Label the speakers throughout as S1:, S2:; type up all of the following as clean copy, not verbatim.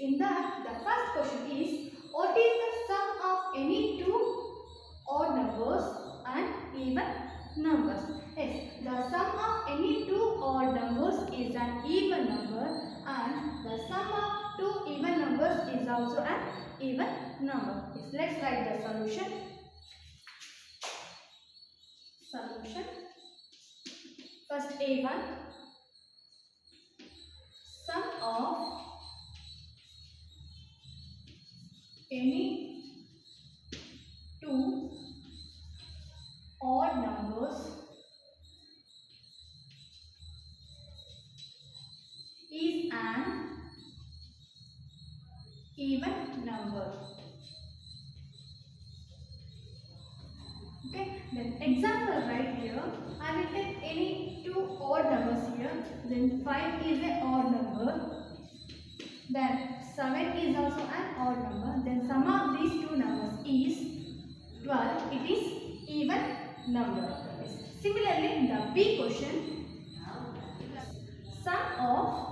S1: in that the first question is, what is the sum of any two odd numbers and even numbers? Yes, the sum of any two odd numbers is an even number and the sum of two even numbers is also an even number. Yes, let's write the solution. First A1, sum of any two odd numbers is an even number. Okay, then example right here, I will take any two odd numbers here. Then 5 is an odd number. Then 7 is also an odd number. Then sum of these two numbers is 12. It is even number. Yes. Similarly, the B question, sum of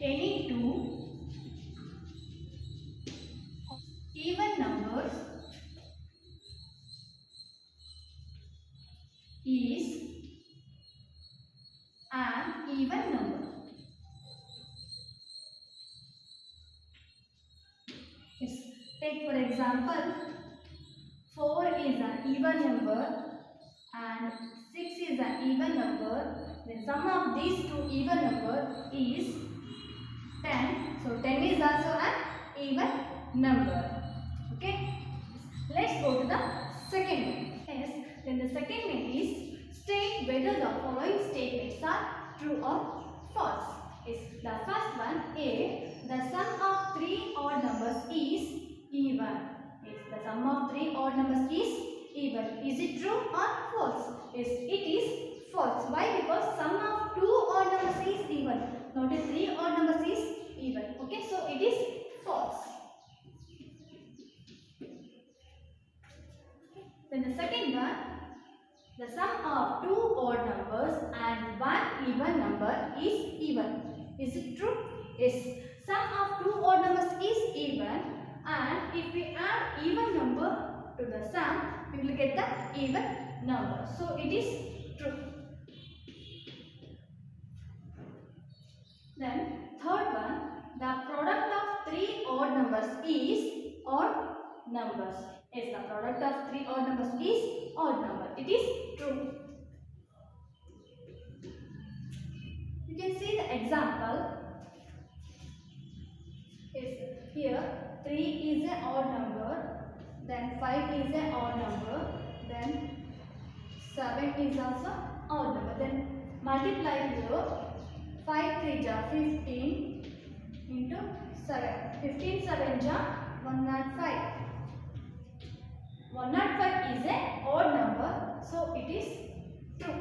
S1: any two even numbers is an even number. Yes. Take for example, 4 is an even number and 6 is an even number. The sum of these two even number is 10. So 10 is also an even number. Okay. Let's go to the second one. Yes. Then the second one is, state whether the following statements are true or false. Yes. The first one, A, the sum of three odd numbers is even. Yes. The sum of three odd numbers is even. Is it true or false? Yes, it is false. Why? Because sum of two odd numbers is even. Not a three odd numbers is even. Okay, so it is false. Then the second one, the sum of two odd numbers and one even number is even. Is it true? Yes. Sum of two odd numbers is even, and if we add even number to the sum, we will get the even number. So it is true. Then third one, the product of three odd numbers is odd numbers. Yes, the product of three odd numbers is odd number. It is true. You can see the example. Yes, here 3 is an odd number, then 5 is an odd number, then 7 is also odd number. Then multiply here, 5 3 ja 15 into 7. 15 7 ja 105. 105 is an odd number, so it is true.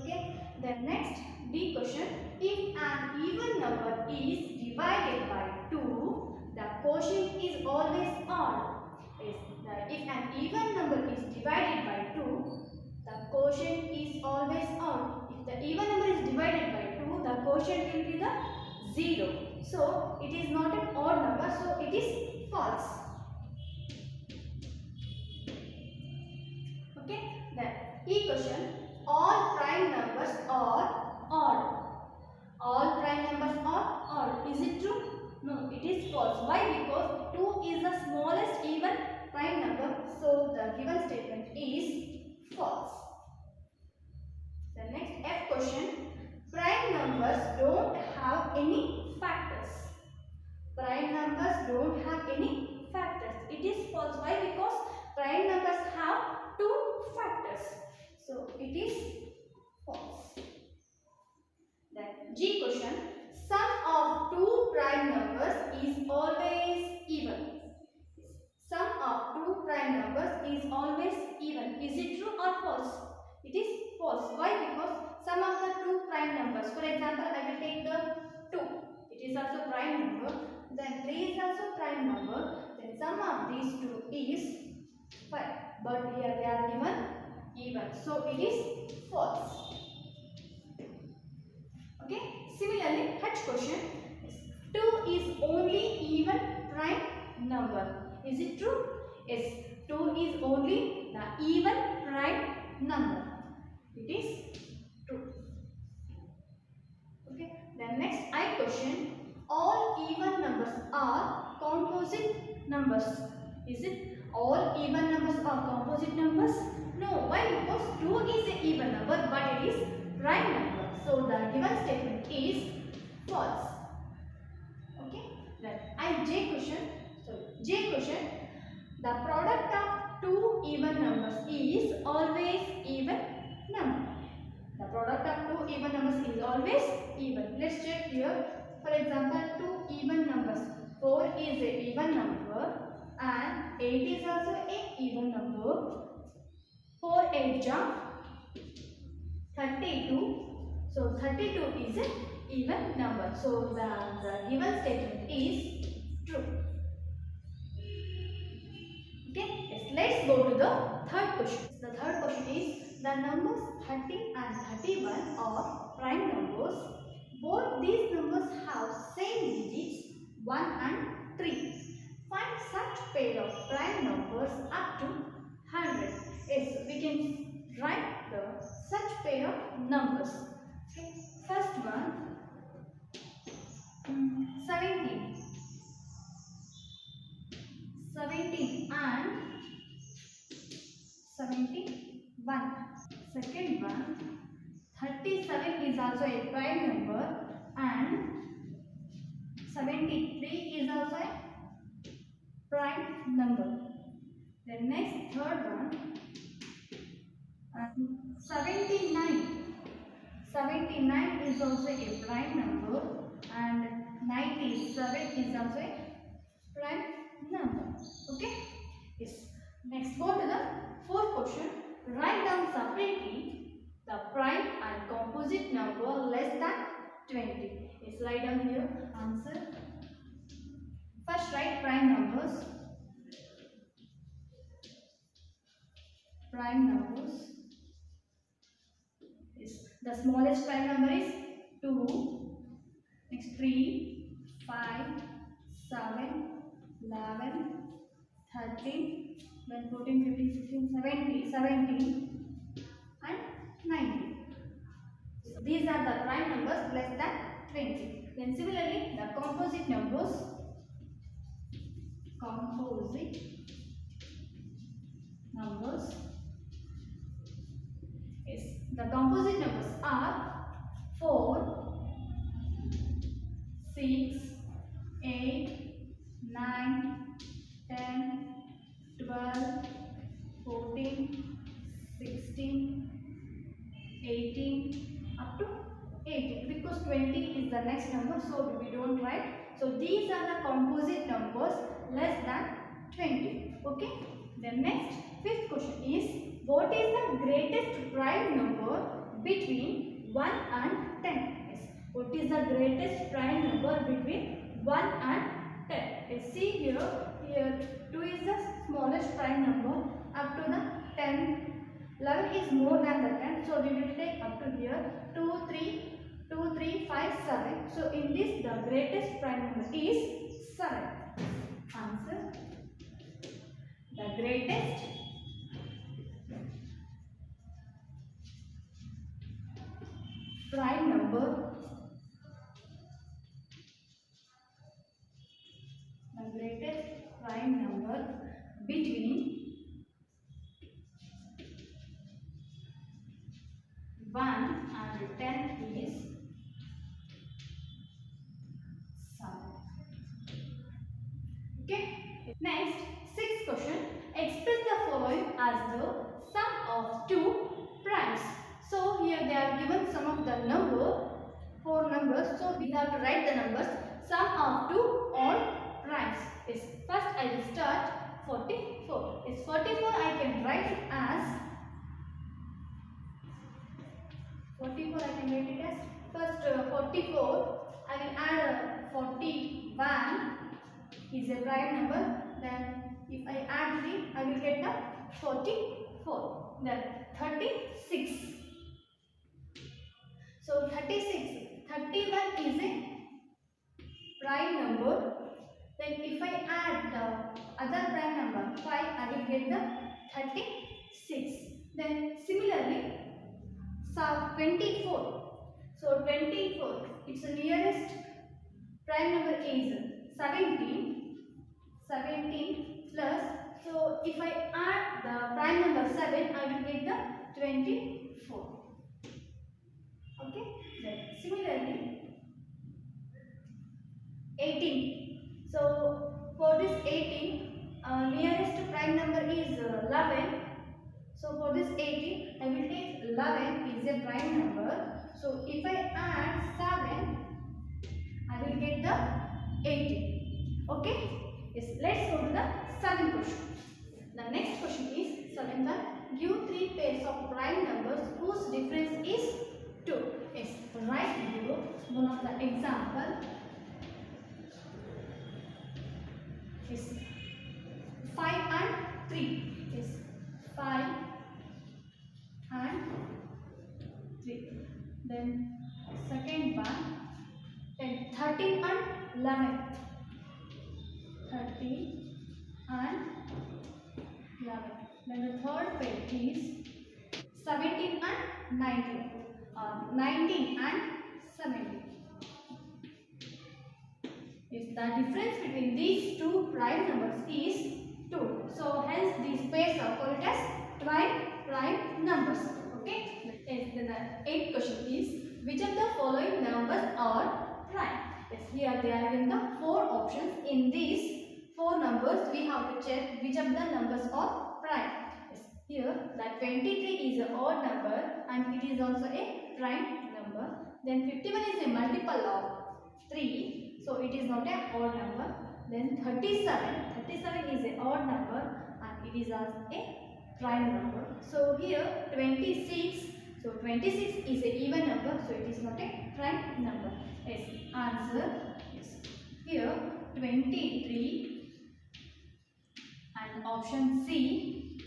S1: Okay. Then next D question, if an even number is divided by 2, the quotient is always odd. Yes. If an even number is divided by 2, the quotient is always odd. If the even number is divided by 2, the quotient will be the 0. So it is not an odd number, so it is false. Okay. Then E question, all prime numbers are odd. All prime numbers are odd. Is it true? No, it is false. Why? Because 2 is the smallest even prime number. So the given statement is false. The next F question, prime numbers don't have any factors. Prime numbers don't have any factors. It is false. Why? Because prime numbers have two factors. So it is false. Then G question, sum of two prime numbers is always even. Sum of two prime numbers is always even. Is it true or false? It is false. Why? Because sum of the two prime numbers. For example, I will take the 2. It is also prime number. Then 3 is also prime number. Then sum of these two is 5. But here they are given even. So it is false. Okay. Similarly, H question, 2 is only even prime number. Is it true? Yes, 2 is only the even prime number. It is true. Okay. Then next I question, all even numbers are composite numbers. Is it all even numbers are composite numbers? No. Why? Because 2 is an even number but it is prime number. So the given statement is false. Okay. Then J question. The product of two even numbers is always even number. The product of two even numbers is always even. Let's check here. For example, two even numbers. 4 is a even number and 8 is also a even number. 4 8 jump 32. So 32 is an even number. So the given statement is true. Okay, yes, let's go to the third question. The third question is, the numbers 30 and 31 are prime numbers. Both these numbers have same digits 1 and 3. Find such pair of prime numbers up to 100. Yes, we can write the such pair of numbers. Okay. First one, 17 and 71. Second one, 37 is also a prime number and 73 is also a prime number. Then next, third one, 79. 79 is also a prime number and 97 is also a prime number. Okay? Yes. Next, go to the fourth question. Write down separately the prime and composite number less than 20. Yes, write down here answer. First, write prime numbers. Prime numbers. Yes, the smallest prime number is 2. Next, 3, 5, 7, 11, 13, then 14, 15, 16, 17 and 19. So these are the prime numbers less than 20. Then similarly, the composite numbers. Yes, the composite numbers are 4, 6, 8, 9, 10, 12, 14, 16, 18 up to 18, because 20 is the next number, so we don't write. So these are the composite numbers less than 20. Okay. Then next, fifth question is, what is the greatest prime number between 1 and 10? Yes. What is the greatest prime number between 1 and 10? Yes. See here 2 is the smallest prime number up to the 10. 11 is more than the 10, so we will take up to here 2, 3, 5, 7. So in this, the greatest prime number is 7. Answer. The greatest prime number. The greatest prime number between 1 and 10 is 7. Okay. Next, sixth question. Express the following as the sum of two primes. So here they are given some of the number, 4 numbers. So we have to write the numbers sum of two odd primes. Yes. First I will start 44. Yes, 44 I can write as 44 I can write it as first 44. I will add 41 is a prime number. Then if I add 3, I will get the 44. Then 36. So 36, 31 is a prime number, then if I add the other prime number 5, I will get the 36. Then similarly, so 24. So 24, its nearest prime number is 17. 17 plus. So if I add the prime number 7, I will get the 24. Okay. Then similarly, 18. So for this 18, nearest prime number is 11. So for this 18, I will take 11 is a prime number. So if I add 7, I will get the 18. Okay. Yes. Let's go to the second question. The next question is 7th one. Give 3 pairs of prime numbers whose difference is 2. Yes. Write below one of the example. Yes. 5 and 3. Yes. 5 and 3. Then second one. Then 13 and 11. 13 and 11. Then the third pair is 17 and 19. 19 and 17. If the difference between these two prime numbers is 2. So hence these pairs are called as prime numbers. Okay. Then the 8th question is, which of the following numbers are prime? Yes, here they are in the 4 options. In these 4 numbers, we have to check which of the numbers are prime. Yes, here that 23 is an odd number and it is also a prime number. Then 51 is a multiple of 3, so it is not an odd number. Then 37 is an odd number and it is also a prime number. So here 26, so 26 is an even number, so it is not a prime number. Yes, answer is here 23 and option C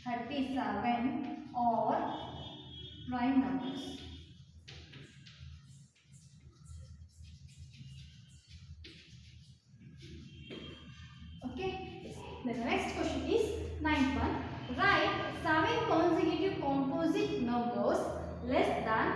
S1: 37 are prime numbers. Okay. Yes. Then the next question is 9th one. Write 7 consecutive composite numbers less than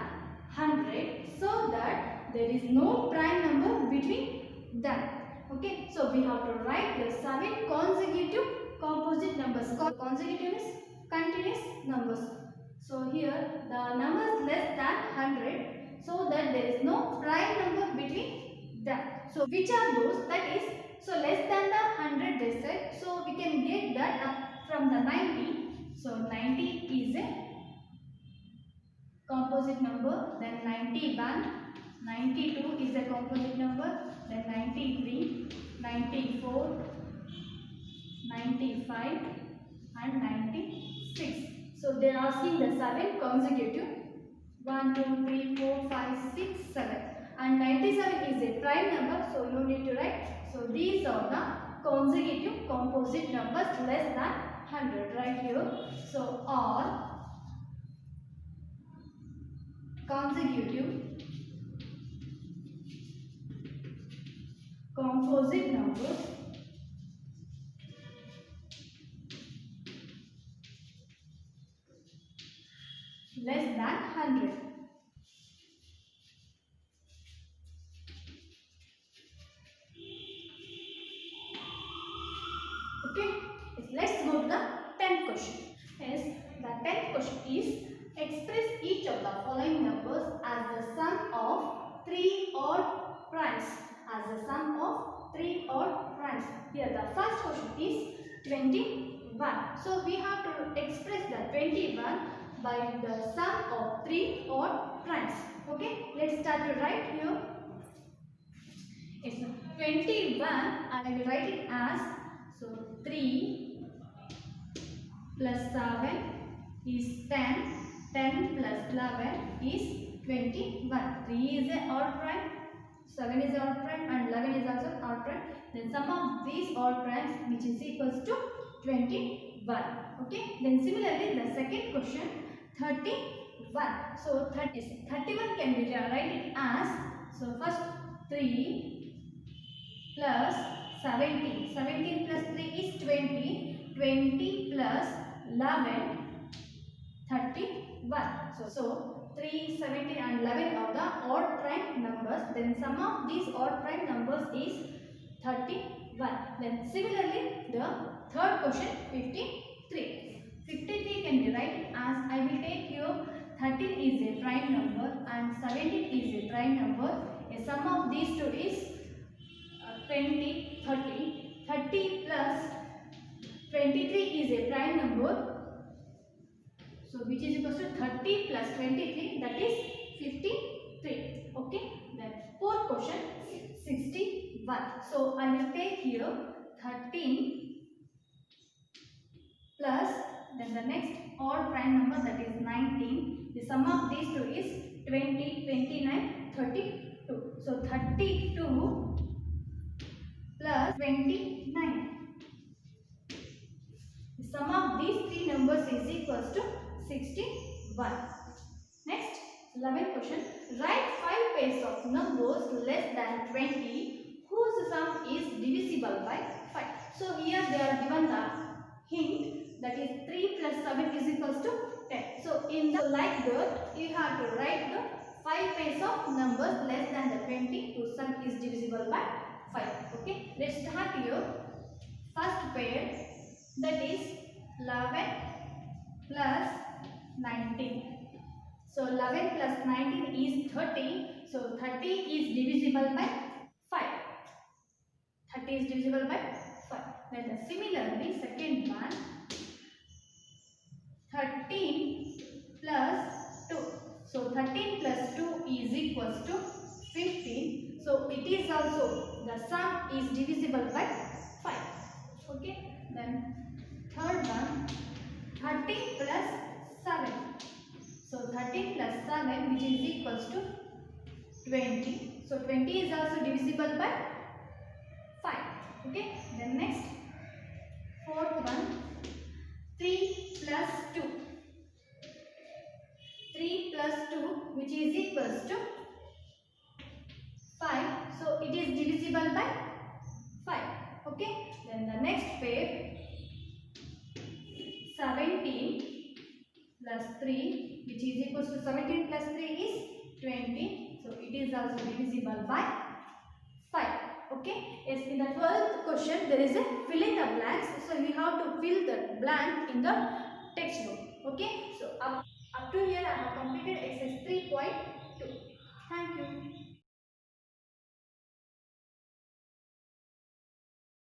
S1: 100 so that there is no prime number between them. Okay. So we have to write the 7 consecutive composite numbers. Consecutive is continuous numbers. So here the numbers less than 100 so that there is no prime number between them. So which are those? That is, so less than the 100 they said. So we can get that from the 90. So 90 is a composite number. Then 91, 92 is a composite number. Then 93, 94, 95 and 96. So they are asking the 7 consecutive. 1, 2, 3, 4, 5, 6, 7. And 97 is a prime number, so no need to write. So these are the consecutive composite numbers less than 100 right here. So all consecutive composite numbers less than 100. Okay, let's go to the 10th question. Yes, the 10th question is, express each of the following numbers as the sum of 3 odd primes. As the sum of 3 odd primes. Here the first question is 21. So we have to express the 21 by the sum of 3 odd primes. Okay, let's start to write here. It's 21 and I will write it as, so 3 plus 7 is 10. 10 plus 11 is 21. 3 is an odd prime, 7 is an odd prime and 11 is also an odd prime. Then sum of these odd primes which is equals to 21. Okay. Then similarly the second question 31. So 31 can be written as, so first 3 plus 17. 17 plus 3 is 20. 20 plus 11, 31. So 3, 17 and 11 are the odd prime numbers. Then sum of these odd prime numbers is 31. Then similarly the third question 53. 53 can be written as I will take here 13 is a prime number and 17 is a prime number. A sum of these two is 20, 30. 30 plus 23 is a prime number. So which is equal to 30 plus 23, that is 53. Okay. Then fourth question 61. So I will take here 13 plus then the next odd prime number, that is 19. The sum of these two is 20, 29, 32. So 32 plus 29. The sum of these three numbers is equals to 61. Next, 11th question. Write 5 pairs of numbers less than 20 whose sum is divisible by 5. So here they are given the hint, that is 3 plus 7 is equals to 10. So in the like that you have to write the 5 pairs of numbers less than the 20 whose sum is divisible by 5. Okay, let's start here. First pair, that is 11 plus 19. So 11 plus 19 is 30. So 30 is divisible by 5. 30 is divisible by 5. Then similarly second one, 13 plus 2. So 13 plus 2 is equals to 15. So it is also the sum is divisible by 5. Okay. Then third one, 13 plus 7. So 13 plus 7, which is equals to 20. So 20 is also divisible by 5. Okay. Then next, fourth one, 3 plus 2. 3 plus 2, which is equals to 5. So it is divisible by 5. Okay. Then the next pair, 17 plus 3, which is equals to 17 plus 3 is 20. So it is also divisible by 5. Okay. Yes, in the 12th question there is a fill in the blanks. So we have to fill the blank in the textbook. Okay. So up to here I have completed exercise 3.2. Thank you.